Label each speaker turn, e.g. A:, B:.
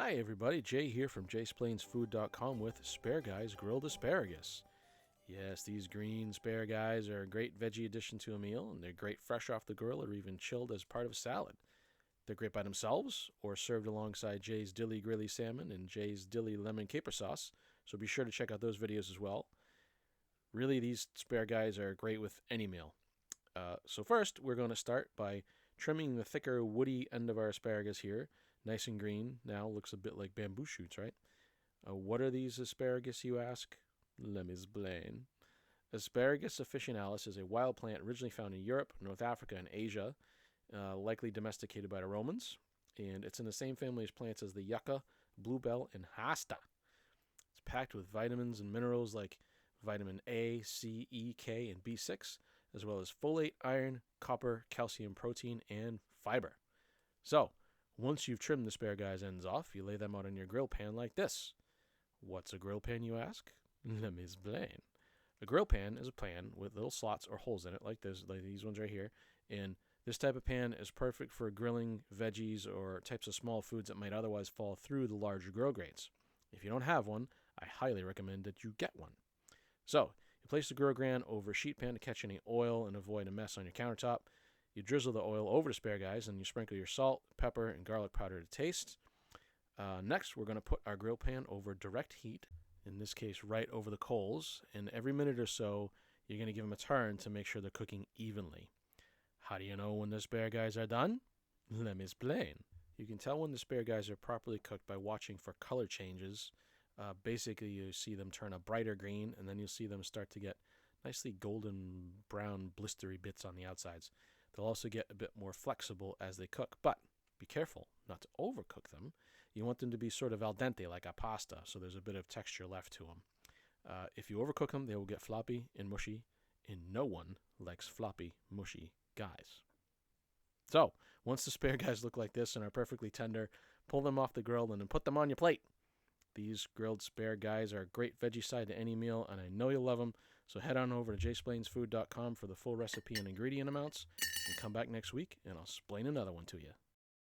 A: Hi everybody, Jay here from jaysplainsfood.com with Guys Grilled Asparagus. Yes, these green spare guys are a great veggie addition to a meal, and they're great fresh off the grill or even chilled as part of a salad. They're great by themselves or served alongside Jay's Dilly Grilly Salmon and Jay's Dilly Lemon Caper Sauce, so be sure to check out those videos as well. Really, these spare guys are great with any meal. So first, we're going to start by trimming the thicker, woody end of our asparagus here. Nice and green. Now looks a bit like bamboo shoots, right? What are these asparagus, you ask? Let me explain. Asparagus officinalis is a wild plant originally found in Europe, North Africa, and Asia, likely domesticated by the Romans. And it's in the same family as plants as the yucca, bluebell, and hosta. It's packed with vitamins and minerals like vitamin A, C, E, K, and B6, as well as folate, iron, copper, calcium, protein, and fiber. So, once you've trimmed the spare guys' ends off, you lay them out on your grill pan like this. What's a grill pan, you ask? Let me explain. A grill pan is a pan with little slots or holes in it, like these ones right here. And this type of pan is perfect for grilling veggies or types of small foods that might otherwise fall through the larger grill grates. If you don't have one, I highly recommend that you get one. So, you place the grill gran over a sheet pan to catch any oil and avoid a mess on your countertop. You drizzle the oil over the spare guys, and you sprinkle your salt, pepper, and garlic powder to taste. Next, we're going to put our grill pan over direct heat, in this case right over the coals, and every minute or so, you're going to give them a turn to make sure they're cooking evenly. How do you know when the spare guys are done? Let me explain. You can tell when the spare guys are properly cooked by watching for color changes. Basically, you see them turn a brighter green, and then you'll see them start to get nicely golden brown blistery bits on the outsides. They'll also get a bit more flexible as they cook, but be careful not to overcook them. You want them to be sort of al dente, like a pasta, so there's a bit of texture left to them. If you overcook them, they will get floppy and mushy, and no one likes floppy, mushy guys. So, once the spare guys look like this and are perfectly tender, pull them off the grill and then put them on your plate. These grilled spare guys are a great veggie side to any meal, and I know you'll love them. So head on over to jaysplainsfood.com for the full recipe and ingredient amounts, and come back next week, and I'll explain another one to you.